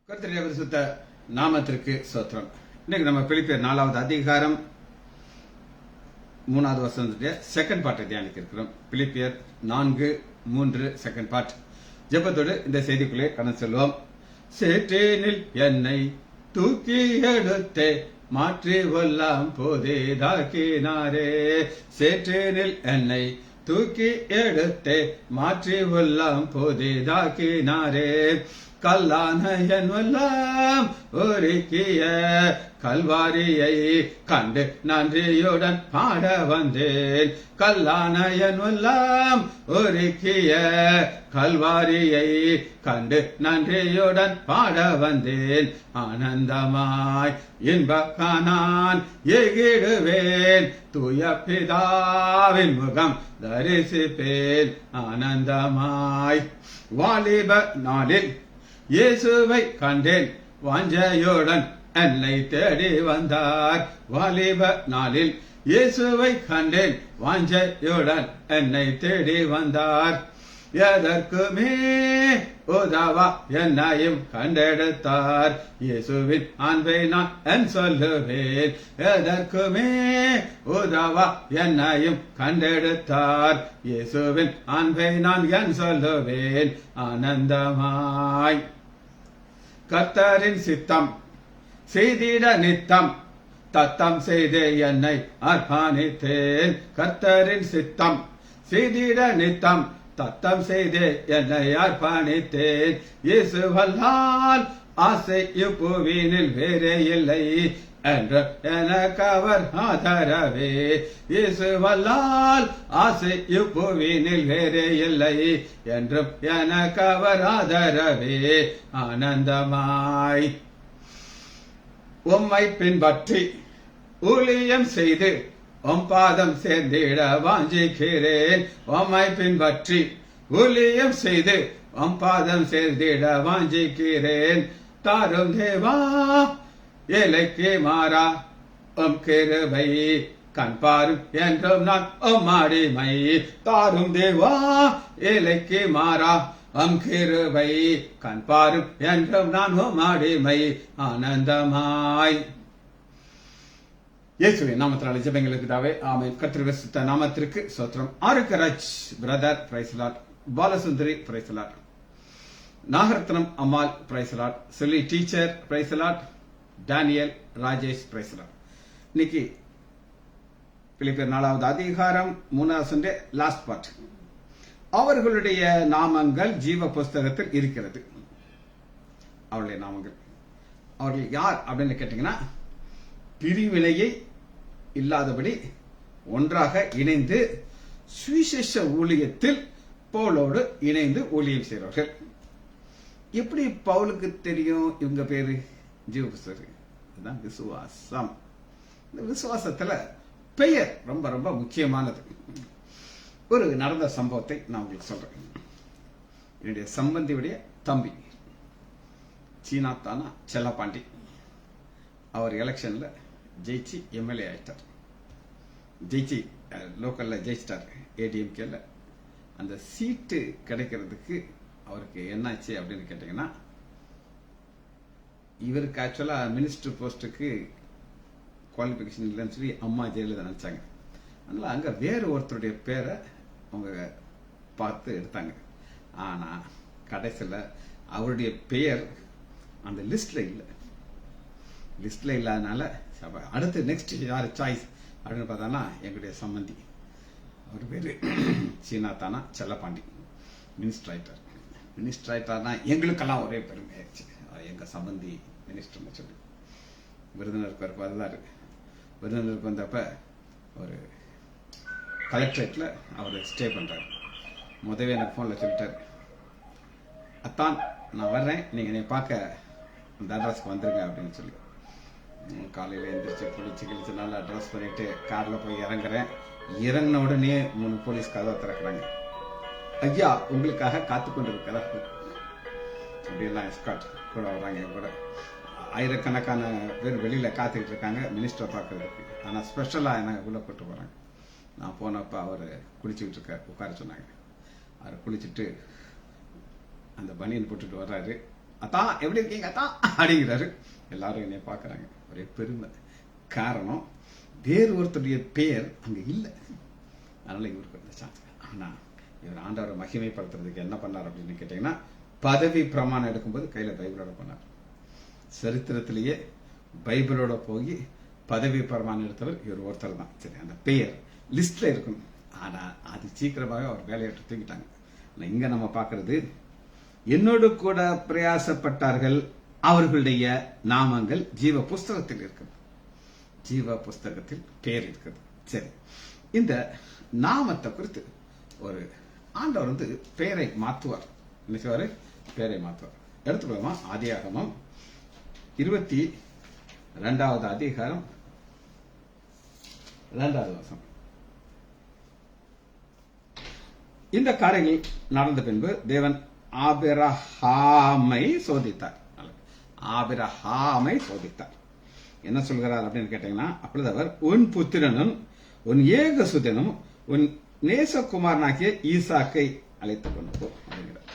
கர்த்தருடைய பரிசுத்த நாமத்திற்கு ஸ்தோத்திரம். இன்னைக்கு நம்ம பிலிப்பியர் 4வது அதிகாரம் 3வது வசனத்துடைய செகண்ட் பார்ட்டை தியானிக்க இருக்கிறோம். பிலிப்பியர் 4:3 செகண்ட் பார்ட். ஜெபத்தோடு இந்த செய்திக்குள்ளே கடந்து செல்வோம். சேற்றேனில் என்னை தூக்கி எடுத்தே மாற்றி கொல்லாம் போதேதாக்கினாரே. சேற்றேனில் என்னை தூக்கி எடுத்தே மாற்றி கொல்லாம் போதேதாக்கினாரே. கல்லான எல்லாம் ஒருக்கிய கல்வாரியை கண்டு நன்றியுடன் பாட வந்தேன். கல்லான எல்லாம் ஒருக்கிய கல்வாரியை கண்டு நன்றியுடன் பாட வந்தேன். ஆனந்தமாய் இன்பக்கானான் எகிடுவேன், தூய பிதாவின் முகம் தரிசிப்பேன். ஆனந்தமாய் வாலிப நாளில் இயேசுவை கண்டேன், வாஞ்சையுடன் என்னை தேடி வந்தார். வாலிப நாளில் இயேசுவை கண்டேன், வாஞ்சையுடன் என்னை தேடி வந்தார். எதற்குமே உதவா என்னையும் கண்டெடுத்தார். இயேசுவின் அன்பை நான் என் சொல்லுவேன். எதற்குமே உதவா என்னையும் கண்டெடுத்தார். இயேசுவின் அன்பை நான் என் சொல்லுவேன். ஆனந்தமாய் கர்த்தரின் சித்தம் செய்திட நித்தம் தத்தம் செய்தே என்னை அர்ப்பணித்தேன். கர்த்தரின் சித்தம் செய்திட நித்தம் தத்தம் செய்தே என்னை அர்ப்பணித்தேன். இயேசுவல்லால் ஆசை இப்புவினில் வேறே இல்லை என்று எனக்கு அவர் ஆதரவே. இயேசுவல்லால் ஆசை இப்புவினில் வேறே இல்லை என்றும் எனக்கு அவர் ஆதரவே. ஆனந்தமாய் உம்மை பின்பற்றி ஊழியம் செய்து உம் பாதம் சேர்ந்திட வாஞ்சிக்கிறேன். உம்மை பின்பற்றி ஊழியம் செய்து உம் பாதம் சேர்ந்திட வாஞ்சிக்கிறேன். தாரும் தேவா ஏழைக்கு மாறா உம் கிருபை கண் பாரும் என்றும் நான் உம் அடிமை. தாரும் தேவா ஏழைக்கு மாறா உம் கிருபை கண் பாரும் என்றும் நான் உம் அடிமை. ஆனந்தமாய் இயேசுவின் நாமத்தினாலே ஜெபங்களுக்கு தாவே ஆமென். கர்த்தருடைய பரிசுத்த நாமத்திற்கு ஸ்தோத்திரம். Arukkaraj brother praise lord, Balasundari praise lord, Nagarathnam Ammal praise lord, Chelli teacher praise lord, Daniel Rajesh praise lord. இன்னைக்கு பிலிப்பியர் 4வது அதிகாரம் 3வது லாஸ்ட் பார்ட். அவர்களுடைய நாமங்கள் ஜீவ புஸ்தகத்தில் இருக்கிறது. அவருடைய நாமங்கள், அவர்கள் யார் அப்படின்னு கேட்டீங்கன்னா, பிரிவினையை இல்லாதபடி ஒன்றாக இணைந்து சுவிசேஷ ஊழியத்தில் பவுலோடு இணைந்து ஊழியம் செய்கிறவர்கள். எப்படி பவுலுக்கு தெரியும் இவங்க பேரு ஜீவ புஸ்தகம்? இதுதான் விசுவாசம். இந்த விசுவாசத்துல பெயர் ரொம்ப ரொம்ப முக்கியமானது. ஒரு நடந்த சம்பவத்தை நான் உங்களுக்கு சொல்றேன். என்னுடைய சம்பந்தியுடைய தம்பி சீனாத்தானா செல்லப்பாண்டி, அவர் எலெக்ஷன்ல ஜெயிச்சு எம்எல்ஏ ஆயிட்டார். ஜெயிச்சு லோக்கல்ல ஜெயிச்சிட்டார் ஏடிஎம்கேல. அந்த சீட்டு கிடைக்கிறதுக்கு அவருக்கு என்னாச்சு அப்படின்னு கேட்டீங்கன்னா, இவருக்கு ஆக்சுவலா மினிஸ்டர் போஸ்டுக்கு குவாலிபிகேஷன் இல்லைன்னு சொல்லி அம்மா ஜெயலலிதா நினைச்சாங்க. அதனால அங்க வேறு ஒருத்தருடைய பேரை அவங்க பார்த்து எடுத்தாங்க. ஆனா கடைசியில் அவருடைய பெயர் அந்த லிஸ்ட்ல இல்லை. லிஸ்ட்ல இல்லாதனால அடுத்து நெக்ஸ்ட் யார் சாய்ஸ் அப்படின்னு பார்த்தோன்னா எங்களுடைய சம்பந்தி, அவர் பேரு சீனாத்தானா செல்லப்பாண்டி, மினிஸ்டர் ஆயிட்டார். மினிஸ்டர் ஆயிட்டார்னா எங்களுக்கெல்லாம் ஒரே பெருமை ஆயிடுச்சு. எங்க சம்பந்தி மினிஸ்டர்னு சொல்லி விருதுநருக்கு வருவார். விருதுநருக்கு வந்தப்ப ஒரு கலெக்டரேட்ல அவர் ஸ்டே பண்றாரு. முதவே எனக்கு போன்ல சொல்லிட்டாரு, அத்தான் நான் வர்றேன், நீங்க என்னை பார்க்க அந்த அட்ரஸ்க்கு வந்துருங்க அப்படின்னு சொல்லி. காலையில் எழுந்திரிச்சு குளிச்சு கிழிச்சு நல்லா ட்ரெஸ் பண்ணிட்டு காரில் போய் இறங்குறேன். இறங்கின உடனே 3 போலீஸ் கதவை திறக்கிறாங்க. ஐயா உங்களுக்காக காத்து கொண்டு இருக்கிறார் அப்படியெல்லாம் எஸ்கார்ட் கூட வர்றாங்க. என் கூட ஆயிரக்கணக்கான பேர் வெளியில காத்துக்கிட்டு இருக்காங்க மினிஸ்டரை பார்க்கறதுக்கு. ஆனால் ஸ்பெஷலாக என்ன உள்ள கூட்டு போறாங்க. நான் போனப்ப அவர் குளிச்சுக்கிட்டு இருக்க உட்கார சொன்னாங்க. அவர் குளிச்சுட்டு அந்த பனியன் போட்டுட்டு வர்றாரு. அதான் எப்படி இருக்கீங்க அதான் அப்படிங்கிறாரு. எல்லாரும் என்னை பாக்குறாங்க, ஒரே பெருமை. காரணம், வேறு ஒருத்தருடைய பெயர் அங்க இல்லை, அதனால இவருக்கு வந்து சான்ஸ். ஆனா இவர் ஆண்டவரை மகிமைப்படுத்துறதுக்கு என்ன பண்ணார் அப்படின்னு கேட்டீங்கன்னா, பதவி பிரமாணம் எடுக்கும்போது கையில பைபிளோட பண்ணார். சரித்திரத்திலேயே பைபிளோட போய் பதவி பிரமாணம் எடுத்தவர் இவர் ஒருத்தர் தான். சரி, அந்த பெயர் லிஸ்ட்ல இருக்கணும். ஆனா அது சீக்கிரமாக அவர் வேலையை தூக்கிட்டாங்க. இங்க நம்ம பாக்குறது, என்னோடு கூட பிரயாசப்பட்டார்கள், அவர்களுடைய நாமங்கள் ஜீவ புஸ்தகத்தில் இருக்குது. ஜீவ புஸ்தகத்தில் பேர் இருக்குது. சரி, இந்த நாமத்தை குறித்து ஒரு ஆண்டவர் வந்து பெயரை மாற்றுவார். என்ன செய்வாரு? பெயரை மாற்றுவார். எடுத்துக்கலாமா? ஆதியாகமம் 22வது அதிகாரம் 2வது வசனம். இந்த காரியங்கள் நடந்த பின்பு தேவன் ஆபிரகாமை சோதித்தார். ஆபிரகாமை சோதித்தார். என்ன சொல்கிறார் அப்படின்னு கேட்டீங்கன்னா, அப்பொழுது அவர், உன் புத்திரனும் உன் ஏகசுதனும் உன் நேசகுமாரனாகிய ஈசாக்கை அழைத்துக் கொண்டு போ அப்படிங்கிறார்.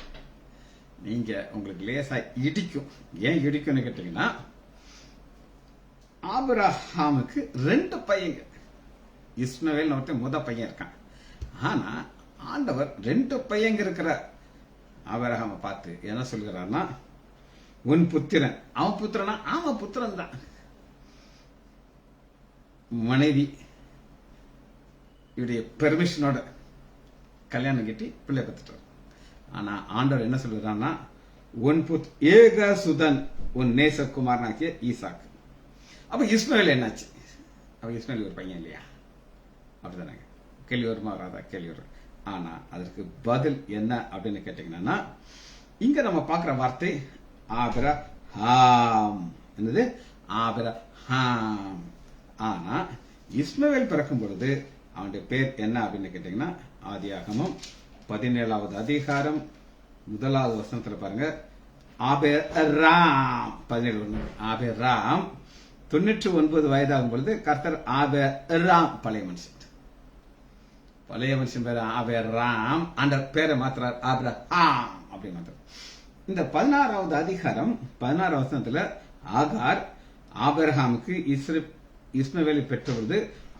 நீங்க உங்களுக்கு லேசா இடிக்கும். ஏன் இடிக்கும்னு கேட்டீங்கன்னா, ஆபிரகாமுக்கு 2 பையங்க. இஸ்மவேல் முத பையன் இருக்கான். ஆனா ஆண்டவர் 2 பையங்க இருக்கிற ஆபிரகாமை பார்த்து என்ன சொல்கிறார்னா, உன் புத்திரன். அவன் புத்திரனா? அவன் புத்திரன் தான். மனைவி இவருடைய பெர்மிஷனோட கல்யாணம் கட்டி பிள்ளை பெற்றுட்டார். ஆனா ஆண்டவர் என்ன சொல்கிறான்னா, உன் ஏகசுதன் உன் நேசகுமாரனாகிய ஈசாக்கு. அப்ப இஸ்மவேல் என்னாச்சு? அப்ப இஸ்மவேல் ஒரு பையன் இல்லையா? அப்படிதானே? கேள்வி வருமா வராதா? கேள்வி வரும். ஆனா அதற்கு பதில் என்ன அப்படின்னு கேட்டீங்கன்னா, இங்க நம்ம பார்க்கிற வார்த்தை ஆபிரகாம். என்னது? ஆபிரகாம். ஆனா இஸ்மவேல் பிறக்கும் பொழுது அவனுடைய பேர் என்ன அப்படின்னு கேட்டீங்கன்னா, ஆதியாகமம் 17வது அதிகாரம் 1வது வசனத்துல பாருங்க, ஆபிரகாம் 17 ஆபிரகாம் 99 வயதாகும் பொழுது கர்த்தர் ஆபிரகாம், பழைய மனுஷன் பேர் ஆபிரகாம், அந்த பேரை மாத்திரார் ஆபிரகாம் அப்படி மாத்திர. இந்த 16வது அதிகாரம் 16வது வசனத்துல ஆகார் ஆபிரகாமுக்கு இஸ்மவேலை பெற்றபொழுது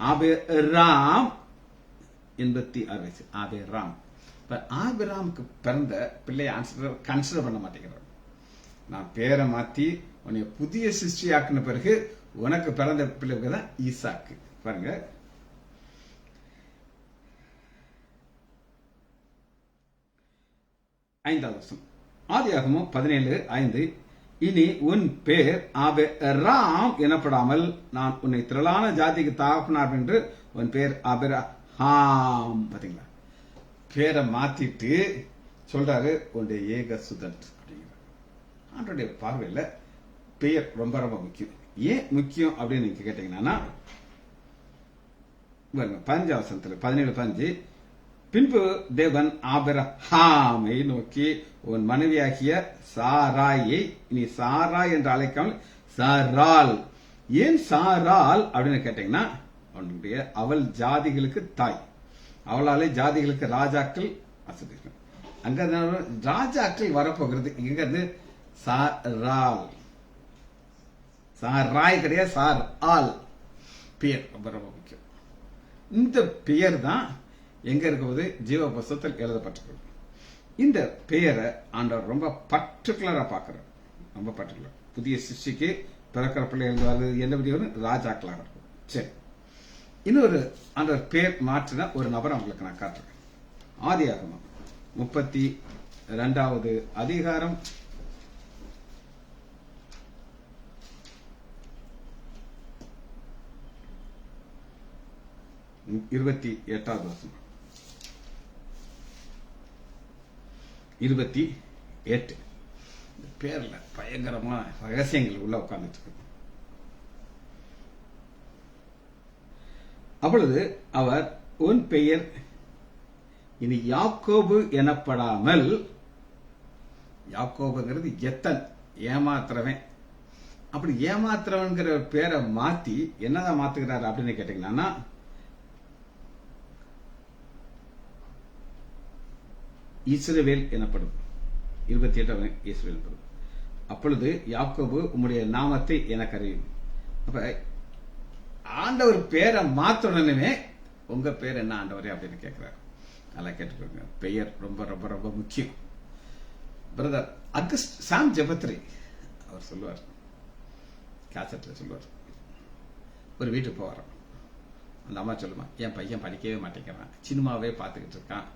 ஆபிரகாம் 86 வயசு. ஆபிரகாம். ஆபிரகாமுக்கு பிறந்த பிள்ளையை கன்சிடர் பண்ண மாட்டேங்கிறார். நான் பேரை மாத்தி உன்னை புதிய சிருஷ்டியாக்குன பிறகு உனக்கு பிறந்த பிள்ளைக்கு தான் ஈசாக்கு. பாருங்க, ஐந்தாவது வருஷம் ஆதியாகமம் 17:5, இனி உன் பேர் ஆபிரகாம் எனப்படாமல் நான் உன்னை திரளான ஜாதிக்கு தகப்பனார் என்று உன் பேர் ஆபிரகாம். பாத்தீங்களா? பேரை மாத்திட்டு சொல்றாரு உன்னுடைய ஏகசுதன் அப்படிங்கிறார். ஆண்டோடைய பார்வையில பெயர் ரொம்ப ரொம்ப முக்கியம். ஏன் முக்கியம் அப்படின்னு நீங்க கேட்டீங்கன்னா, 15 வசனத்துல 17:5, பின்பு தேவன் ஆபிரகாமை நோக்கி உன் மனைவியாகிய சாராயை நீ சாராய் என்று அழைக்காமல் சாராள். ஏன் சாராள் அப்படின்னு கேட்டீங்கன்னா, அவள் ஜாதிகளுக்கு தாய். அவளாலே ஜாதிகளுக்கு ராஜாக்கள் வசதிகள். அங்க ராஜாக்கள் வரப்போகிறது. இங்க இருந்து சாராள், சாராய் கிடையாது, சார் ஆல். பெயர் ரொம்ப ரொம்ப முக்கியம். இந்த பெயர் தான் எங்க இருக்கும்போது ஜீவ புஸ்தகத்தில் எழுதப்பட்டிருக்கு. இந்த பெயரை ஆண்டவர் ரொம்ப பர்டிகுலரா பார்க்கிறார். ரொம்ப பர்டிகுலர். புதிய சிருஷ்டிக்கு பிறக்கிற பிள்ளை எழுதுவாரு. என்ன வரும்? ராஜாக்களாக இருக்கும். சரி, இன்னொரு ஆண்டவர் பெயர் மாற்றின ஒரு நபரை உங்களுக்கு நான் காட்டுறேன். ஆதியாகமம் 32வது அதிகாரம் 28வது வசனம். 28. இந்த பேர்ல பயங்கரமா ரகசியங்கள் உள்ள உட்கார்ந்துட்டு இருக்கு. அப்பொழுது அவர், உன் பெயர் இனி யாக்கோபு எனப்படாமல், யாக்கோபுங்கிறது எத்தன், ஏமாத்துறவன். அப்படி ஏமாத்துறவன்கிற பேரை மாத்தி என்னதான் மாத்துக்கிறாரு அப்படின்னு கேட்டீங்கன்னா, இஸ்ரவேல் எனப்படும். 28 இஸ்ரவேல் எனப்படும். அப்பொழுது யாக்கோபு உம்முடைய நாமத்தை எனக்கு அறியும். அப்ப ஆண்டவர் பேரை மாத்தணுமே, உங்க பேர் என்ன ஆண்டவரே அப்படின்னு கேட்கிறார். நல்லா கேட்டுக்கோங்க, பெயர் ரொம்ப ரொம்ப ரொம்ப முக்கியம். பிரதர் அகஸ்ட் சாம் ஜெபத்ரி அவர் சொல்லுவார், கேசட்ல சொல்லுவார், ஒரு வீட்டுக்கு போவார். அந்த அம்மா சொல்லுமா, என் பையன் படிக்கவே மாட்டேங்கிறான், சினிமாவே பார்த்துக்கிட்டு இருக்கான்,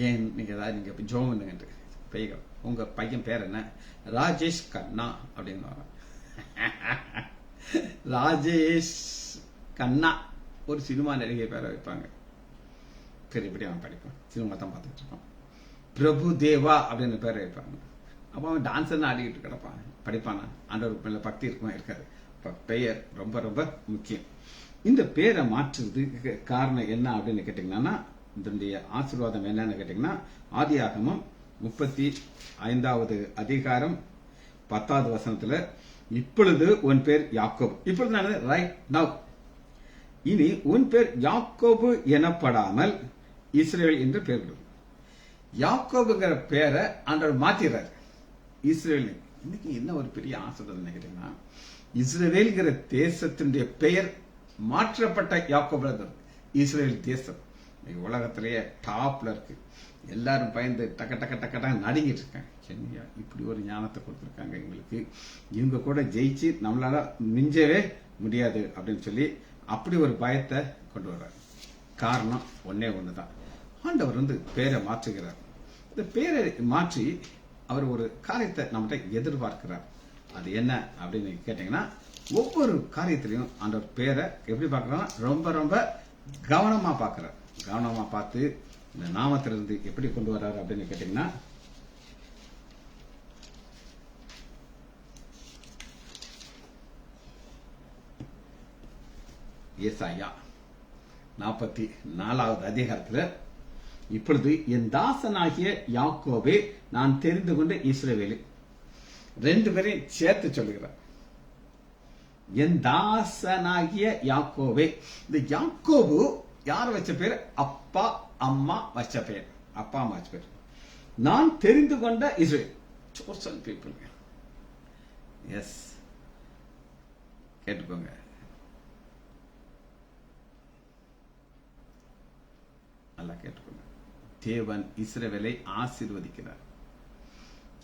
ஏன் நீங்க ஏதாவது நீங்க ஜோம் பண்ணுங்கன்ட்டு. பையன், உங்க பையன் பேர் என்ன? ராஜேஷ் கண்ணா அப்படின்னு. ராஜேஷ் கண்ணா ஒரு சினிமா நடிகை பேரை வைப்பாங்க. பெரியபடி அவன் படிப்பான், சினிமா தான் பார்த்துக்கிட்டு இருப்பான். பிரபு தேவா அப்படின்னு பேரை வைப்பாங்க. அப்போ அவன் டான்ஸர்னு ஆடிக்கிட்டு கிடப்பான், படிப்பானா? ஆண்டவர் மேல பக்தி இருக்குமா? இருக்காது. பெயர் ரொம்ப ரொம்ப முக்கியம். இந்த பேரை மாற்றுறதுக்கு காரணம் என்ன அப்படின்னு கேட்டீங்கன்னா, இதனுடைய ஆசீர்வாதம் என்னன்னு கேட்டீங்கன்னா, ஆதியாகமம் 35வது அதிகாரம் 10வது வசனத்துல, இப்பொழுது உன் பேர் யாக்கோபு. இப்பொழுது ரைட் நவ், இனி உன் பேர் யாக்கோபு எனப்படாமல் இஸ்ரேல் என்று பேர் விடும். யாக்கோபுங்கிற பேரை ஆண்டவர் மாத்திடுறாரு இஸ்ரேல். இன்னைக்கு என்ன ஒரு பெரிய ஆசீர்வாதம் நினைக்கிறீங்கன்னா, இஸ்ரேல்ங்கிற தேசத்தினுடைய பெயர் மாற்றப்பட்ட யாக்கோபு. இஸ்ரேல் தேசம் உலகத்திலேயே டாப்ல இருக்கு. எல்லாரும் பயந்து டக்க டக்க டக்க நடுங்கிட்டு இருக்காங்க. சென்னையா இப்படி ஒரு ஞானத்தை கொடுத்துருக்காங்க எங்களுக்கு, இவங்க கூட ஜெயிச்சு நம்மளால மிஞ்சவே முடியாது அப்படின்னு சொல்லி அப்படி ஒரு பயத்தை கொண்டு வர்றாரு. காரணம் ஒன்னே ஒண்ணுதான், ஆண்டவர் பேரை மாற்றுகிறார். இந்த பேரை மாற்றி அவர் ஒரு காரியத்தை நம்மகிட்ட எதிர்பார்க்கிறார். அது என்ன அப்படின்னு கேட்டீங்கன்னா, ஒவ்வொரு காரியத்திலையும் ஆண்டவர் பேரை எப்படி பார்க்கறாருன்னா, ரொம்ப ரொம்ப கவனமா பார்க்கிறார். கவனமா பார்த்து இந்த நாமத்திலிருந்து எப்படி கொண்டு வர்றாரு அப்படின்னு கேட்டீங்கன்னா, ஏசாயா 44வது அதிகாரத்துல, இப்பொழுது என் தாசனாகிய யாக்கோபே நான் தெரிந்து கொண்ட இஸ்ரவேலு, ரெண்டு பேரையும் சேர்த்து சொல்லுகிறார். என் தாசனாகிய யாக்கோபே. இந்த யாக்கோபு யார் வச்ச பேர்? அப்பா அம்மா வச்ச பேர். அப்பா அம்மா வச்ச பேர். நான் தெரிந்து கொண்ட இஸ்ரேல், சோசன் பீப்புள். எஸ், கேட்டுக்கோங்க. நல்லா கேட்டுக்கோங்க. தேவன் இஸ்ரவேலை ஆசீர்வதிக்கிறார்.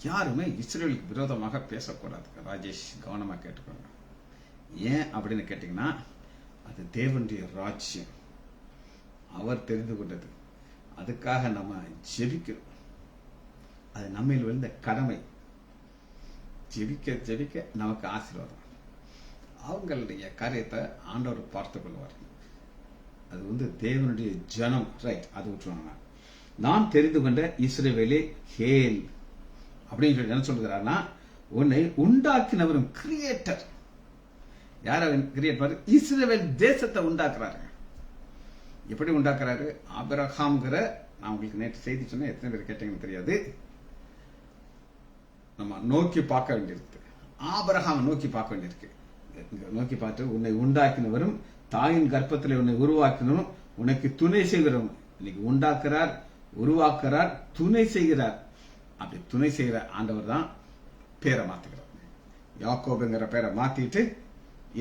யாருமே இஸ்ரேலுக்கு விரோதமாக பேசக்கூடாது. ராஜேஷ் கவனமா கேட்டுக்கோங்க. ஏன் அப்படின்னு கேட்டீங்கன்னா, அது தேவனுடைய ராஜ்யம், அவர் தெரிந்து கொண்டது. அதுக்காக நம்ம ஜெபிக்கிறோம். அது நம்ம விழுந்த கடமை. ஜெபிக்க ஜெபிக்க நமக்கு ஆசீர்வாதம். அவங்களுடைய காரியத்தை ஆண்டவர் பார்த்துக் கொள்வார். அது தேவனுடைய ஜனம். ரைட், அது விட்டுருவாங்க. நான் தெரிந்து கொண்ட இஸ்ரவேலே ஹேல் அப்படின்னு சொல்லி என்ன சொல்கிறார்னா, உன்னை உண்டாக்கினவரும் கிரியேட்டர். யார கிரியேட் பண்ண? இஸ்ரவேல் தேசத்தை உண்டாக்குறாரு. எப்படி உண்டாக்குறாரு? ஆபிரகாம்ங்கிற, நான் உங்களுக்கு நேற்று செய்தி சொன்னேன், எத்தனை பேர் கேட்டீங்கன்னு தெரியாது, நம்ம நோக்கி பார்க்க வேண்டியிருக்கு. ஆபிரகாம் நோக்கி பார்க்க வேண்டியிருக்கு. நோக்கி பார்த்து, உன்னை உண்டாக்கினவரும் தாயின் கர்ப்பத்தில் உன்னை உருவாக்கினவரும் உனக்கு துணை செய்கிறவரும். இன்னைக்கு உண்டாக்குறார், உருவாக்குறார், துணை செய்கிறார். அப்படி துணை செய்கிற ஆண்டவர் தான் பேரை மாத்துகிறார். யாக்கோபுங்கிற பேரை மாத்திட்டு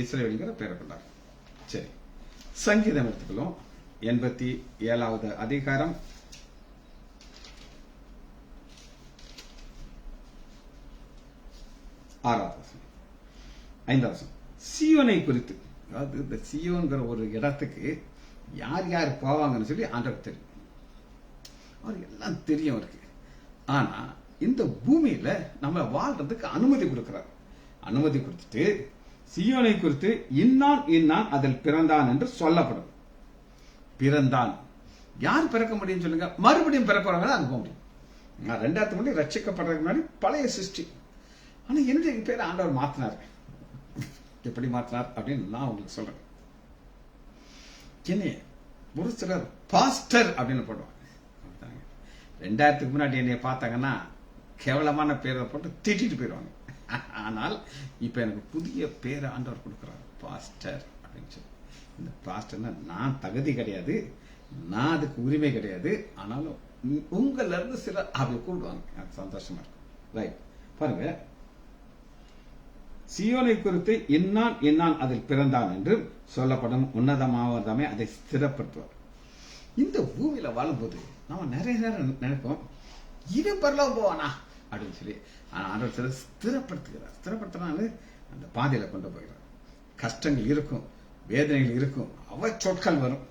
இஸ்ரவேல்ங்கிற பேரை கொண்டார். சரி, சங்கீதம் எடுத்துக்கலாம். 87வது அதிகாரம் 6வது வசனம், 5வது வசனம். சீயோனை குறித்து, அதாவது இந்த சீயோன்கிற ஒரு இடத்துக்கு யார் யார் போவாங்கன்னு சொல்லி ஆண்டவர் தெரியும். அவருக்கு எல்லாம் தெரியும் அவருக்கு. ஆனா இந்த பூமியில நம்ம வாழ்றதுக்கு அனுமதி கொடுக்கிறார். அனுமதி கொடுத்துட்டு, சீயோனை குறித்து இன்னான் இன்னான் அதில் பிறந்தான் என்று சொல்லப்படும். பிறந்தான். யார் பிறக்க முடியும் சொல்லுங்க? மறுபடியும் பிறப்பவங்க தான் அனுப்ப முடியும். நான் 2000 முன்னாடி ரட்சிக்கப்படுறதுக்கு முன்னாடி பழைய சிருஷ்டி. ஆனா என்னுடைய பேரை ஆண்டவர் மாத்தினார். எப்படி மாத்தினார் அப்படின்னு நான் உங்களுக்கு சொல்றேன். என்ன ஒரு சிலர் பாஸ்டர் அப்படின்னு போடுவாங்க. 2000க்கு முன்னாடி என்னைய பார்த்தாங்கன்னா கேவலமான பேரை போட்டு திட்டிட்டு போயிடுவாங்க. ஆனால் இப்ப எனக்கு புதிய பேரை ஆண்டவர் கொடுக்கிறார், பாஸ்டர் அப்படின்னு சொல்லி. இந்த பாஸ்டர்னா நான் தகுதி கிடையாது, நான் அதுக்கு உரிமை கிடையாது. ஆனாலும் உங்கள இருந்து சிலர் அப்படி கூப்பிடுவாங்க. எனக்கு சந்தோஷமா இருக்கும். ரைட், பாருங்க. சியோனை குறித்து இன்னான் இன்னான் அதில் பிறந்தான் என்று சொல்லப்படும் உன்னதமாவதாமே அதை ஸ்திரப்படுத்துவார். இந்த பூமியில வாழும்போது நம்ம நிறைய நேரம் நினைப்போம், இவன் பரலோகம் போவானா அப்படின்னு சொல்லி. ஆனா ஆண்டவர் சிலர் ஸ்திரப்படுத்துகிறார். ஸ்திரப்படுத்தினாலும் அந்த பாதையில கொண்டு போகிறார். கஷ்டங்கள் இருக்கும், வேதனைகள் இருக்கும், சொற்கள் வரும்.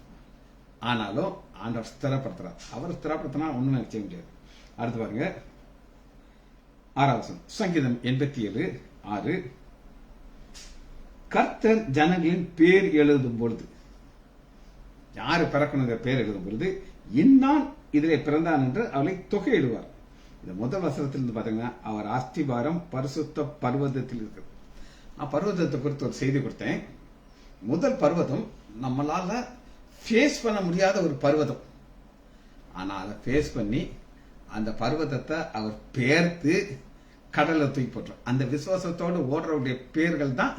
ஆனாலும் ஆண்டவர் ஸ்திரப்படுத்துறார். அவர் ஸ்திரப்படுத்தினா ஒண்ணுமே செய்ய முடியாது. அடுத்து பாருங்க 6 சங்கீதம் 87:6. கர்த்தர் ஜனங்களின் பேர் எழுதும் பொழுது, யாரு பிறக்கணுங்கிற பேர் எழுதும் பொழுது இன்னான் இதிலே பிறந்தான் என்று அவளை தொகையிடுவார். இந்த முதல் வசனத்திலிருந்து பாத்தீங்கன்னா, அவர் அஸ்திபாரம் பரிசுத்த பர்வதத்தில் இருக்கிறது. நான் பர்வதத்தை குறித்து ஒரு செய்தி கொடுத்தேன். முதல் பர்வதம் நம்மளால ஃபேஸ் பண்ண முடியாத ஒரு பர்வதம். ஆனா அதை ஃபேஸ் பண்ணி அந்த பர்வதத்தை அவர் பெயர்த்து கடலை தூக்கி போட்டார். அந்த விசுவாசத்தோடு ஓடுறவருடைய பேர்கள் தான்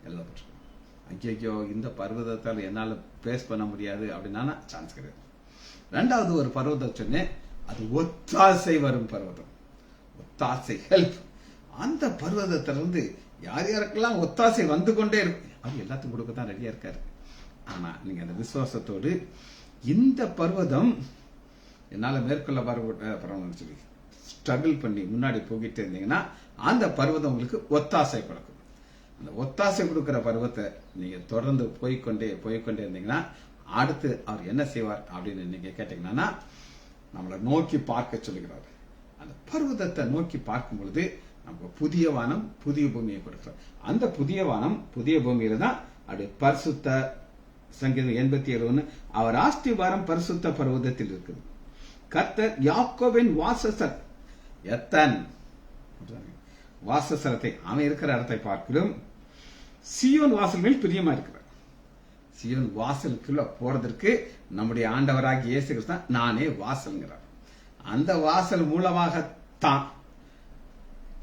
எழுதப்பட்டிருக்கும். ஐயோ இந்த பர்வதத்தால் என்னால ஃபேஸ் பண்ண முடியாது அப்படின்னா சான்ஸ் கிடையாது. ரெண்டாவது ஒரு பர்வதம் சொன்னேன், அது ஒத்தாசை வரும் பர்வதம். ஒத்தாசை, ஹெல்ப். அந்த பர்வதத்திலிருந்து யார் யாருக்கெல்லாம் ஒத்தாசை வந்து கொண்டே இருக்கு, அவர் எல்லாத்துக்கும் கொடுக்க தான் ரெடியா இருக்காரு. ஆனா நீங்க அந்த விசுவாசத்தோடு இந்த பர்வதம் என்னால மேற்கொள்ள பரவாயில்ல சொல்லி ஸ்ட்ரகிள் பண்ணி முன்னாடி போகிட்டு இருந்தீங்கன்னா அந்த பர்வதம் உங்களுக்கு ஒத்தாசை கொடுக்கும். அந்த ஒத்தாசை கொடுக்கிற பருவத்தை நீங்க தொடர்ந்து போய்கொண்டே இருந்தீங்கன்னா அடுத்து அவர் என்ன செய்வார் அப்படின்னு நீங்க கேட்டீங்கன்னா, நம்மளை நோக்கி பார்க்க சொல்லுகிறார். அந்த பர்வதத்தை நோக்கி பார்க்கும் பொழுது நமக்கு புதிய வானம் புதிய பூமியை கொடுக்கிறார். அந்த புதிய வானம் புதிய பூமியில தான் அப்படி பரிசுத்த சங்கீதம் 87:1 அவர் ஆஸ்திபாரம் பரிசுத்த பர்வதத்தில் இருக்குது. கர்த்தர் யாக்கோபின் வாசஸ்தலம், எத்தன் வாசஸ்தலத்தை அவன் இருக்கிற இடத்தை பார்க்கிறோம். சியோன் வாசல்கள் பிரியமா இருக்கிறார். சியோன் வாசலுக்குள்ள போறதற்கு நம்முடைய ஆண்டவராகிய இயேசு கிறிஸ்து நானே வாசல்ங்கிறார். அந்த வாசல் மூலமாகத்தான்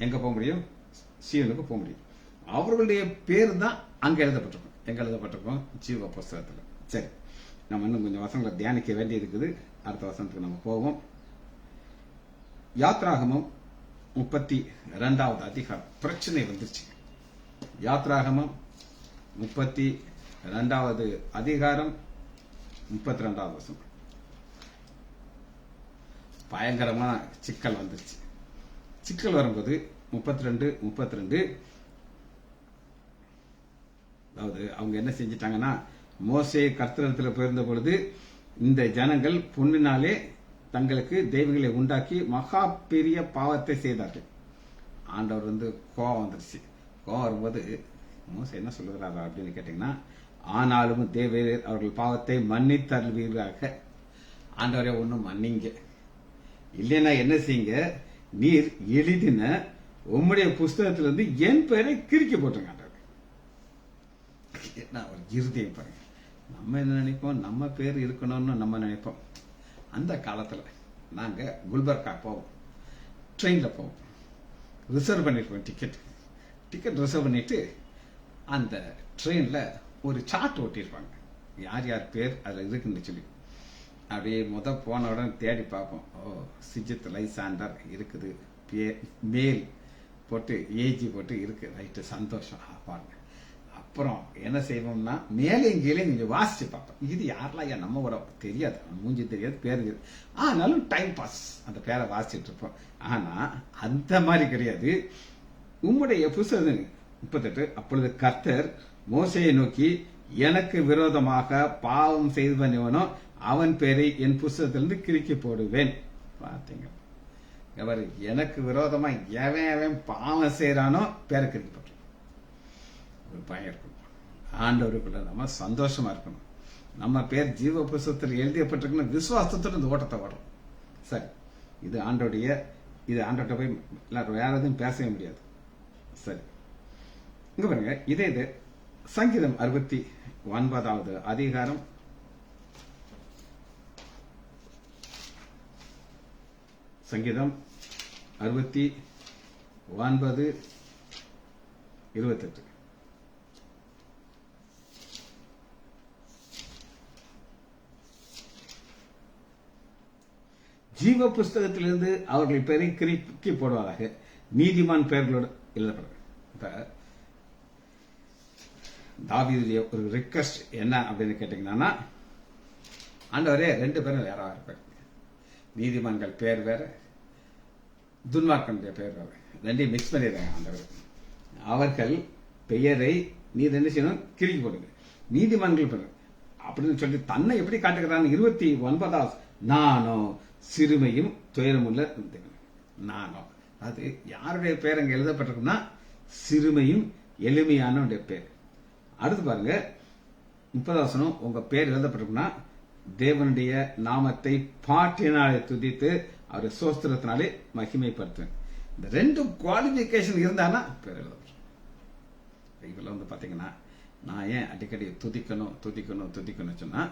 எங்க போக முடியும், சியோனுக்கு போக முடியும். அவர்களுடைய பேர் தான் அங்க எழுதப்பட்டிருக்கும். எங்க எழுதப்பட்டிருக்கோம், ஜீவ புஸ்தகத்துல. சரி, நம்ம இன்னும் கொஞ்சம் வசனங்களை தியானிக்க வேண்டி இருக்குது. அடுத்த வசனத்துக்கு நம்ம போவோம். யாத்ராகமம் 32வது அதிகாரம். பிரச்சனை வந்துருச்சு. யாத்ராகமம் 32வது அதிகாரம் 32வது வசனம். பயங்கரமான சிக்கல் வந்துருச்சு. சிக்கல் வரும்போது 32 அதாவது அவங்க என்ன செஞ்சிட்டாங்கன்னா, மோசே கர்த்தரிடத்தில் போயிருந்த பொழுது இந்த ஜனங்கள் பொன்னினாலே தங்களுக்கு தெய்வங்களை உண்டாக்கி மகா பெரிய பாவத்தை செய்தார்கள். ஆண்டவர் கோபம் வந்துருச்சு. கோபம் வரும்போது மோசே என்ன சொல்லுகிறாரா அப்படின்னு கேட்டீங்கன்னா, ஆனாலும் தேவரீர் அவர்கள் பாவத்தை மன்னித்தருள்வீர்களாக. ஆண்டவரே ஒன்னும் மன்னிங்க, இல்லைன்னா என்ன செய்யுங்க, நீர் எழுதின உம்முடைய புஸ்தகத்திலிருந்து என் பெயரை கிறுக்கி போட்டுங்க. ஒரு இருதயம் பாருங்க. நம்ம என்ன நினைப்போம், நம்ம பேர் இருக்கணும்னு நம்ம நினைப்போம். அந்த காலத்துல நாங்க குல்பர்கா போவோம், ட்ரெயின்ல போவோம், ரிசர்வ் பண்ணிருப்போம். டிக்கெட் ரிசர்வ் பண்ணிட்டு அந்த ட்ரெயின்ல ஒரு சார்ட் ஒட்டியிருப்பாங்க, யார் யார் பேர் அதுல இருக்குன்னு சொல்லி. அப்படியே போன உடனே தேடி பார்ப்போம். ஓ, சிஜித் லைசாண்டர் இருக்குது, மேல் போட்டு ஏஜி போட்டு இருக்கு, ரைட்டு, சந்தோஷம். பாருங்க. அப்புறம் என்ன செய்வோம்னா, மேலையும் கீழே கொஞ்சம் வாசிச்சு பார்ப்போம். இது யாரெல்லாம் நம்ம ஒரு தெரியாது, மூஞ்சி தெரியாது, பேரு தெரியாது. ஆனாலும் டைம் பாஸ் அந்த பேரை வாசிச்சுட்டு இருப்போம். ஆனா அந்த மாதிரி கிடையாது. உம்முடைய புஸ்தகம் 38. அப்பொழுது கர்த்தர் மோசேயை நோக்கி, எனக்கு விரோதமாக பாவம் செய்தவனோ அவன் பேரை என் புஸ்தகத்திலிருந்து கிறுக்கி போடுவேன். பார்த்தீங்க, எவர் எனக்கு விரோதமா எவன் பாவம் செய்யறானோ பேரை கிறுக்கி போட்டு ஒரு பயம் இருக்கணும். ஆண்டவருக்குள்ள நம்ம சந்தோஷமா இருக்கணும். நம்ம பேர் ஜீவ புஸ்தகத்தில் எழுதியப்பட்டிருக்கணும். விசுவாசத்தோடு இந்த ஓட்டத்தை ஓடுறோம். சரி, இது ஆண்டோட்ட போய் வேற எதுவும் பேசவே முடியாது. சரி, இங்க பாருங்க. இது சங்கீதம் 69வது அதிகாரம் சங்கீதம் 69:28. ஜீவ புஸ்தகத்திலிருந்து அவர்கள் பெயரை கிறுக்கி போடுவதாக நீதிமான் பெயர்களோடு எழுதப்படுது. இப்ப தாவீதுடைய ஒரு ரிக்வெஸ்ட் என்ன அப்படின்னு கேட்டீங்கன்னா, ஆண்டவரே 2 பேரும் வேற இருப்பாங்க. நீதிமான்கள் பேர் வேற, துன்மார்க்கனுடைய பேர் வேற, 2 மிக்ஸ் பண்ணிடுறாங்க ஆண்டவர். அவர்கள் பெயரை நீர் என்ன செய்யணும், கிறுக்கி போடுங்க. நீதிமான்கள் பேர் அப்படின்னு சொல்லி தன்னை எப்படி காட்டுகிறான்? 29 நானோ சிறுமையும் துயரமுள்ள நானோ. அது யாருடைய பேர் அங்க எழுதப்பட்டிருக்குன்னா, சிறுமையும் எளிமையான பேர். அடுத்து பாருங்க 30 உங்க பேர் எழுதப்பட்டிருக்குன்னா, தேவனுடைய நாமத்தை பாட்டினாலே துதித்து அவர் சோஸ்திரத்தினாலே மகிமைப்படுத்துவேன். இந்த 2 குவாலிபிகேஷன் இருந்தானா பேர் எழுதப்பட்டிருக்கும். இதுல பாத்தீங்கன்னா, நான் ஏன் அடிக்கடி துதிக்கணும் துதிக்கணும் துதிக்கணும் சொன்னா,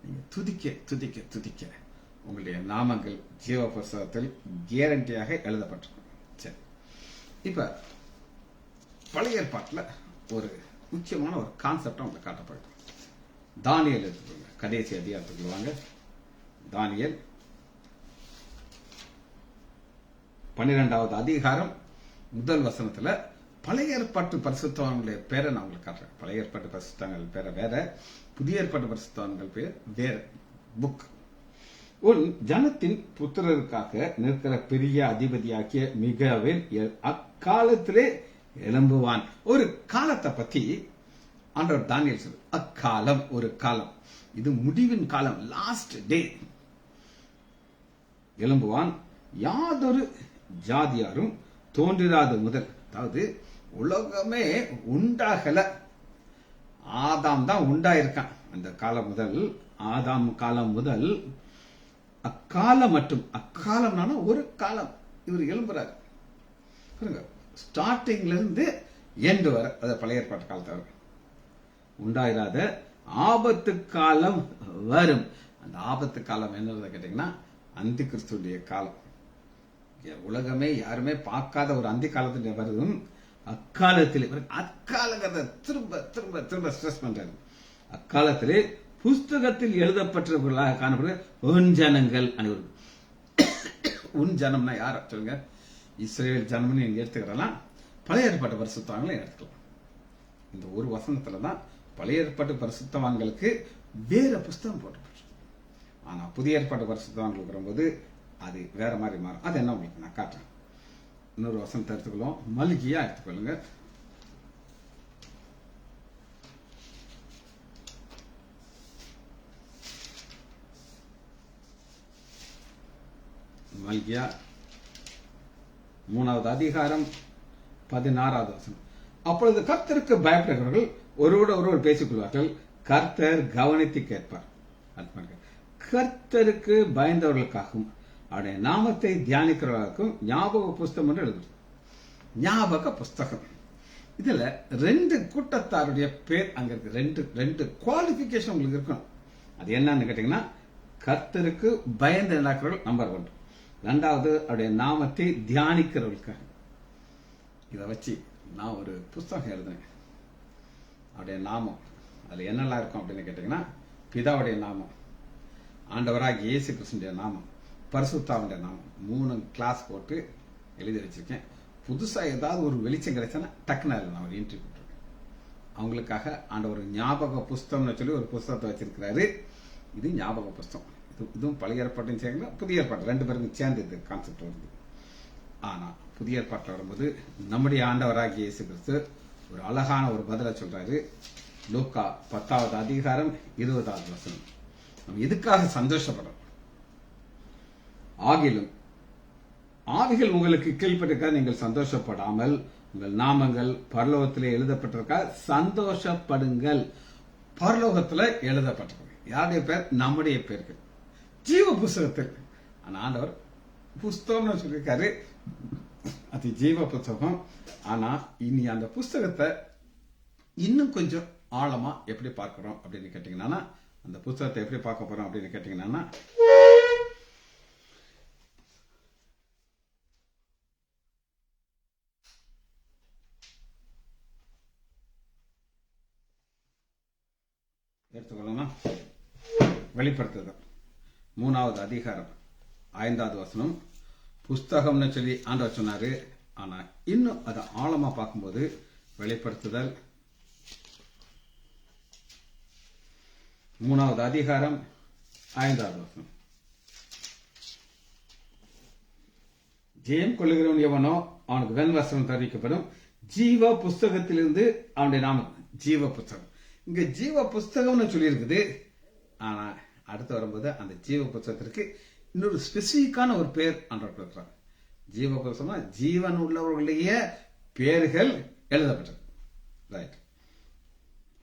நீங்க துதிக்க துதிக்க துதிக்க உங்களுடைய நாமங்கள் ஜீவ புஸ்தகத்தில் கேரண்டியாக எழுதப்பட்டிருக்கும். சரி, இப்ப பழைய ஏற்பாட்டில் ஒரு முக்கியமான ஒரு கான்செப்ட் உங்களுக்கு காட்டப்படுது. தானியேல் எடுத்துக்கோங்க, கடைசி அதிகாரத்துக்கு வாங்க. தானியேல் 12வது அதிகாரம் 1 வசனத்துல பழைய ஏற்பாட்டு பரிசுத்தவான்களுடைய பேரை நான் உங்களுக்கு காட்டுறேன். பழைய ஏற்பாட்டு பரிசுத்தவான்கள் பேரை வேற, புதிய ஏற்பாட்டு பரிசுத்தவான்கள் பேர் வேற. புக் உன் ஜனத்தின் புத்திரருக்காக நிற்கிற பெரிய அதிபதியாக்கிய மிகாவேல் அக்காலத்திலே எழும்புவான். ஒரு காலத்தை பத்தி ஆண்டவர் தானியேல் சொல்லு. அக்காலம் ஒரு காலம், இது முடிவின் காலம், லாஸ்ட் டே. எழும்புவான், யாதொரு ஜாதியாரும் தோன்றிராத முதல், அதாவது உலகமே உண்டாகல, ஆதாம் தான் உண்டாயிருக்கான். அந்த காலம் முதல், ஆதாம் காலம் முதல் அக்காலம் மட்டும், அக்காலம்னா ஒரு காலம் இவர் எழும்புறாரு. ஸ்டார்டிங்ல இருந்து எண்டு வர, அது பழைய ஏற்பாட்டு காலத்தை உண்டாயிராத ஆபத்து காலம் வரும். அந்த ஆபத்து காலம் என்னது கேட்டீங்கன்னா, அந்தி கிறிஸ்துடைய காலம். உலகமே யாருமே பார்க்காத ஒரு அந்தி காலத்துடைய வருதும் அக்காலத்திலே. அக்காலங்கிறத திரும்ப திரும்ப திரும்ப ஸ்ட்ரெஸ் பண்றாரு. அக்காலத்திலே புஸ்தகத்தில் எழுதப்பட்டவர்களாக காணப்படுகிற உன் ஜனங்கள் அனைவரும். உன் ஜனம்னா யார் சொல்லுங்க? இஸ்ரேல் ஜனம்னு நீங்க எடுத்துக்கிறலாம், பழைய ஏற்பாட்டு பரிசுத்தவான்களை எடுத்துக்கலாம். இந்த ஒரு வசனத்துலதான் பழைய ஏற்பாட்டு பரிசுத்தவான்களுக்கு வேற புஸ்தகம் போட்டு, ஆனா புதிய ஏற்பாட்டு பரிசுத்தவான்களுக்கு வரும்போது அது வேற மாதிரி மாறும். அது என்ன உங்களுக்கு நான் காட்டுறேன். இன்னொரு வசனத்தை எடுத்துக்கொள்ளும், மல்கியா எடுத்துக்கொள்ளுங்க. மல்கியா 3வது அதிகாரம் 16வது வசனம். அப்பொழுது கர்த்தருக்கு பயப்படுகிறவர்கள் ஒருவர் பேசிக் கொள்வார்கள், கர்த்தர் கவனித்து கேட்பார். கர்த்தருக்கு பயந்தவர்களுக்காகவும் அவருடைய நாமத்தை தியானிக்கிறவர்களுக்கும் ஞாபக புஸ்தகம் என்று எழுதும். ஞாபக புஸ்தகம். இதுல 2 கூட்டத்தாருடைய பேர் அங்க இருக்கு. ரெண்டு குவாலிபிகேஷன் உங்களுக்கு இருக்கும். அது என்னன்னு கேட்டீங்கன்னா, கர்த்தருக்கு பயந்து நடக்கிறவர்கள் நம்பர் 1, 2வது அவருடைய நாமத்தை தியானிக்கிறவர்களுக்காக. இதை வச்சு நான் ஒரு புஸ்தகம் எழுதுனேன். அவருடைய நாமம் அதுல என்னெல்லாம் இருக்கும் அப்படின்னு கேட்டீங்கன்னா, பிதாவுடைய நாமம், ஆண்டவராக இயேசு கிறிஸ்துடைய நாமம், பரிசுத்தாவுடைய நாமம், 3 கிளாஸ் போட்டு எழுதி வச்சிருக்கேன். புதுசா ஏதாவது ஒரு வெளிச்சம் கிடைச்சா டக்குன்னு நான் ஒரு இன்டர்வியூ போட்டிருக்கேன். அவங்களுக்காக ஆண்டவர் ஞாபக புஸ்தகம்னு சொல்லி ஒரு புஸ்தகத்தை வச்சிருக்கிறாரு. இது ஞாபக புஸ்தகம். இதுவும் பழைய ஏற்பாட்டையும் சேர்ந்து புதிய ஏற்பாடு 2 பேருக்கும் சேர்ந்து இது கான்செப்ட் வருது. ஆனா புதிய ஏற்பாட்டில் வரும்போது நம்முடைய ஆண்டவராகிய இயேசு கிறிஸ்து ஒரு அழகான ஒரு பதிலை சொல்றாரு. லூக்கா 10வது அதிகாரம் 20வது வசனம். நம்ம எதுக்காக சந்தோஷப்படுறோம்? ஆகிலும் ஆவிகள் உங்களுக்கு கீழ்பட்டிருக்க நீங்கள் சந்தோஷப்படாமல் உங்கள் நாமங்கள் பரலோகத்திலே எழுதப்பட்டிருக்க சந்தோஷப்படுங்கள். பரலோகத்துல எழுதப்பட்டிருக்கு. யாருடைய பேர்? நம்முடைய பேருக்கு, ஜீவ புஸ்தகத்தில். ஆண்டவர் புஸ்தகம்னு சொல்லியிருக்காரு, அது ஜீவ புஸ்தகம். ஆனா இனி அந்த புஸ்தகத்தை இன்னும் கொஞ்சம் ஆழமா எப்படி பார்க்கிறோம் அப்படின்னு கேட்டீங்கன்னா, அந்த புஸ்தகத்தை எப்படி பார்க்க போறோம் அப்படின்னு கேட்டீங்கன்னா, எடுத்துக்கொள்ளலாம். வெளிப்படுத்துதல் 3வது அதிகாரம் 5வது வசனம். புஸ்தகம்னு சொல்லி ஆண்டவர் சொன்னாரு. ஆனா இன்னும் அதை ஆழமா பார்க்கும்போது வெளிப்படுத்துதல் 3வது அதிகாரம் 5வது வசனம். ஜெயம் கொள்ளுகிறவன் எவனோ அவனுக்கு வெண்வஸ்திரம் தரிக்கப்படும், ஜீவ புஸ்தகத்திலிருந்து அவனுடைய நாமம். ஜீவ புஸ்தகம், இங்க ஜீவ புஸ்தகம்னு சொல்லி இருக்குது. ஆனா அடுத்து வரும்போது அந்த ஜீவ புஸ்தகத்திற்கு இன்னொரு ஸ்பெசிபிக்கான ஒரு பேர் ஆண்டவர் கொடுக்கிறார். ஜீவ புஸ்தகம் ஜீவன் உள்ளவர்களுடைய பெயர்கள் எழுதப்பட்டது. ரைட்.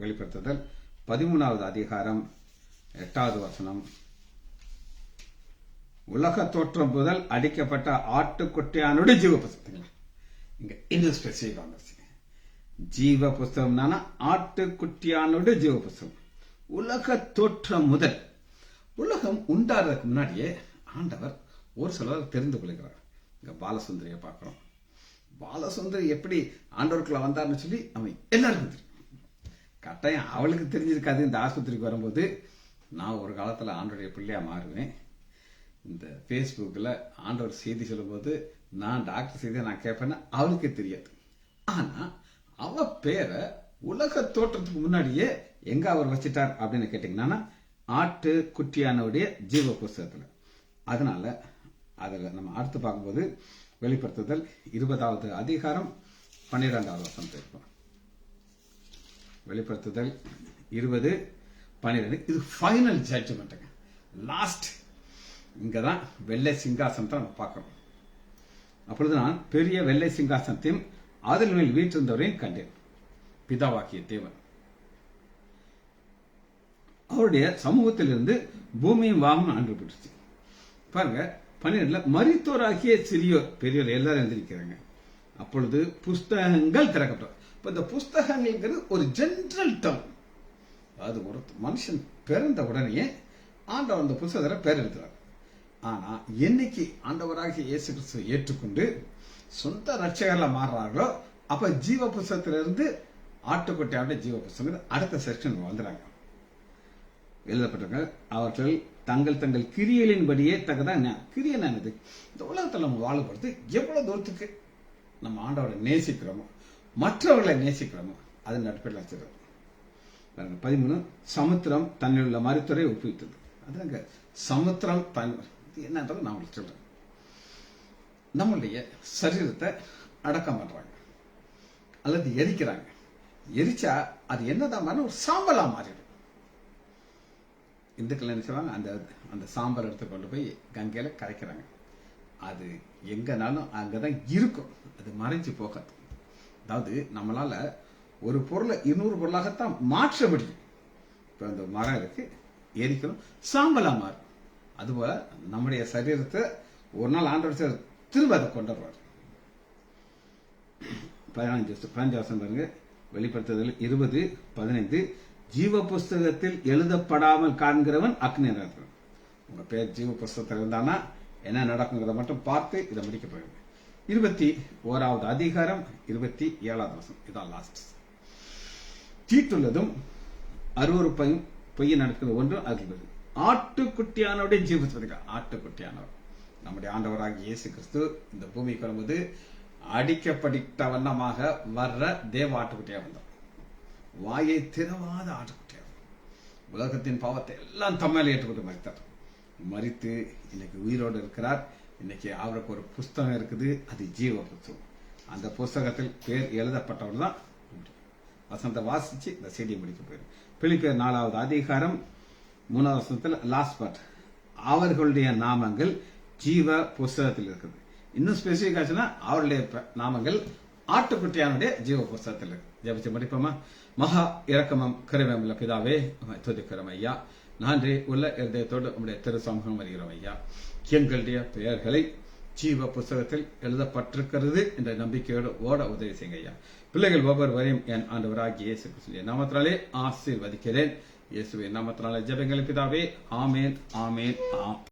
வெளிப்படுத்துதல் 13வது அதிகாரம் 8வது வசனம். உலக தோற்றம் முதல் அடிக்கப்பட்ட ஆட்டுக்குட்டியானுடைய ஜீவ புஸ்தகம். இங்க இன்னும் ஸ்பெசிபிக் வந்துருச்சு. ஜீவ புஸ்தகம் ஆட்டுக்குட்டியானுடைய ஜீவ புஸ்தகம். உலக தோற்றம் முதல், உலகம் உண்டாறதுக்கு முன்னாடியே ஆண்டவர் ஒரு சிலர் தெரிந்து கொள்கிறார். இங்க பாலசுந்தரிய பார்க்கிறோம். பாலசுந்தரி எப்படி ஆண்டவருக்குள்ள வந்தார்னு சொல்லி அவன் எல்லாருக்கும் தெரியும். கட்டாயம் அவளுக்கு தெரிஞ்சிருக்காது. இந்த ஆஸ்பத்திரிக்கு வரும்போது நான் ஒரு காலத்துல ஆண்டவருடைய பிள்ளையா மாறுவேன். இந்த பேஸ்புக்கில் ஆண்டவர் செய்தி சொல்லும்போது நான் டாக்டர் செய்தியை நான் கேட்பேன்னா அவளுக்கே தெரியாது. ஆனா அவ பேரை உலக தோற்றத்துக்கு முன்னாடியே எங்க அவர் வச்சிட்டார் அப்படின்னு கேட்டீங்கன்னா ஆட்டு குட்டியானுடைய ஜீவ புஸ்தகத்துல. அதனால அதுல நம்ம அடுத்து பார்க்கும்போது வெளிப்படுத்துதல் 20வது அதிகாரம் 12வது வசனம் இருக்கும். வெளிப்படுத்துதல் 20:12. இது ஃபைனல் ஜட்ஜ்மெண்ட், லாஸ்ட். இங்கதான் வெள்ளை சிங்காசனத்தை நம்ம பார்க்கிறோம். அப்பொழுது நான் பெரிய வெள்ளை சிங்காசனத்தையும் அதன் மேல் வீற்றிருந்தவரையும் கண்டேன். பிதாவாக்கிய தேவன் அவருடைய சமூகத்திலிருந்து பூமியும் வாகனம் அனுப்பப்பட்டுச்சு. பாருங்க 12 மரித்தோராகிய சிறியோர் பெரியோர் எல்லாரும் எழுந்திருக்கிறாங்க. அப்பொழுது புஸ்தகங்கள் திறக்கப்பட்டது. இப்ப இந்த புஸ்தகங்கள் ஒரு ஜெனரல் டேர்ம். அது ஒரு மனுஷன் பிறந்த உடனே ஆண்டவர் அந்த புஸ்தகத்தில் பேர் எழுதுறார். ஆனா என்னைக்கு ஆண்டவராகிய இயேசு கிறிஸ்துவை ஏற்றுக்கொண்டு சொந்த ரட்சகர்ல மாறுறார்களோ அப்ப ஜீவ புஸ்தகத்திலிருந்து ஆட்டுக்குட்டியாவுடைய ஜீவ புஸ்தகம் அடுத்த செக்ஷன் வந்துடுறாங்க. எழுதப்பட்டிருக்க அவர்கள் தங்கள் தங்கள் கிரியலின்படியே தக்கதான். கிரியன் என்னது? இந்த உலகத்தில் நம்ம வாழப்படுறது எவ்வளவு தூரத்துக்கு நம்ம ஆண்டவரை நேசிக்கிறோமோ, மற்றவர்களை நேசிக்கிறோமோ அதன் அடிப்படையில் வச்சிருக்கோம். 13 சமுத்திரம் தன்னில் உள்ள மருத்துவரை ஒப்புவித்தது. அதுங்க சமுத்திரம் என்னன்றது நான் உங்களுக்கு சொல்றேன். நம்மளுடைய சரீரத்தை அடக்கம் பண்றாங்க அல்லது எரிக்கிறாங்க. எரிச்சா அது என்னதான் ஒரு சாம்பலா மாறிடும். இந்துக்கள் என்ன செய்வாங்க, அந்த சாம்பல் எடுத்து கொண்டு போய் கங்கையில கரைக்கிறாங்க. அது எங்கனாலும் அங்கதான் இருக்கும், அது மறைஞ்சு போகாது. அதாவது நம்மளால ஒரு பொருளை 200 பொருளாகத்தான் மாற்ற முடியும். இப்ப அந்த மரம் இருக்கு, எரிக்கணும், சாம்பலா மாறும். அதுபோல நம்முடைய சரீரத்தை ஒரு நாள் ஆண்டவர் திரும்ப அதை கொண்டு வருவார். 15 பாருங்க. வெளிப்படுத்துதல் 20:15. ஜீவ புஸ்தகத்தில் எழுதப்படாமல் காண்கிறவன் அக்னியர். உங்க பேர் ஜீவ புஸ்தகத்தில் இருந்தானா என்ன நடக்குங்கிறத மட்டும் பார்த்து இதை முடிக்க போயிருங்க. 21வது அதிகாரம் 27வது வசனம். இதான் லாஸ்ட். தீட்டுள்ளதும் அருவருப்பையும் பொய்ய நடக்கிறது ஒன்று அது ஆட்டுக்குட்டியானோடைய ஜீவ புஸ்தகம். ஆட்டுக்குட்டியானவர் நம்முடைய ஆண்டவராகிய இயேசு கிறிஸ்து இந்த பூமிக்கு வரும்போது அடிக்கப்பட்ட வண்ணமாக வர்ற தேவ ஆட்டுக்குட்டியா வந்தார். வாயை திறவாத ஆட்டுக்குட்டியா உலகத்தின் பாவத்தை எல்லாம் தம்மையில ஏற்றுக்கொண்டு மறித்தார். மறித்து இன்னைக்கு உயிரோடு இருக்கிறார். இன்னைக்கு அவருக்கு ஒரு புஸ்தகம் இருக்குது, அது ஜீவ புஸ்தகம். அந்த புஸ்தகத்தில் பேர் எழுதப்பட்டவர் தான். வசனத்தை வாசிச்சு இந்த செய்தியை முடிக்க போயிடும். பிலிப்பியர் 4வது அதிகாரம் 3வது வசனத்தில் லாஸ்ட் பார்ட். அவர்களுடைய நாமங்கள் ஜீவ புஸ்தகத்தில் இருக்குது. இன்னும் ஸ்பெசிபிக் ஆச்சுன்னா அவருடைய நாமங்கள் ஆட்டுக்குட்டியானுடைய ஜீவ புஸ்தகத்தில் இருக்கு. ஜபிச்சு முடிப்போமா? மகா இரக்கமும் கருமையும் உள்ள பிதாவே, துதிக்கிறோம் ஐயா. நன்றி உள்ள இருதயத்தோடு உங்களுடைய திரு சமூகம் வருகிறோம் ஐயா. எங்களுடைய பெயர்களை ஜீவ புஸ்தகத்தில் எழுதப்பட்டிருக்கிறது என்ற நம்பிக்கையோடு ஓட உதவி செய்யுங்க ஐயா. பிள்ளைகள் ஒவ்வொருவரையும் என் ஆண்டவராகிய இயேசு கிறிஸ்துவின் நாமத்தினாலே ஆசீர்வதிக்கிறேன். இயேசுவின் நாமத்தினாலே ஜெபங்கள் பிதாவே. ஆமேன், ஆமேன்.